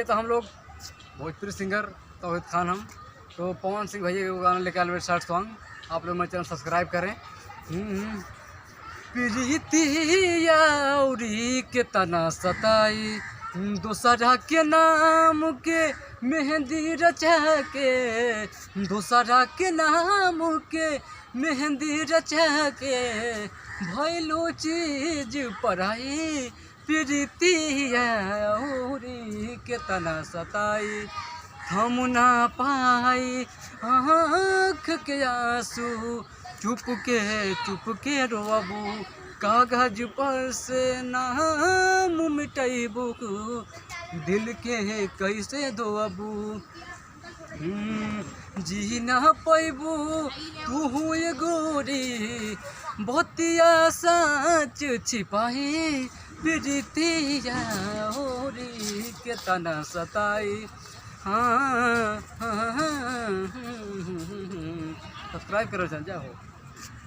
देखिए तो हम लोग भोजपुरी सिंगर तौहीद खान हम तो पवन सिंह भैया को गाना लेके आए शॉर्ट सॉन्ग। आप लोग मेरे चैनल सब्सक्राइब करें। प्रीतिया उरी के तना सताई दूसरा के नाम के मेहंदी रचा के, दूसरा के नाम के मेहंदी रचा के भैलो चीज पढ़ाई प्रीतिया उरी के तना सताई हम ना पाई आँख के आंसू चुप के रोबू कागज पर से नाम मिटैबू दिल के कैसे धोबू जी ना पैबू तू ये गोरी बतिया सच छिपाही प्रीतिया होरी के तना सताई। हाँ सब्सक्राइब करो जाओ।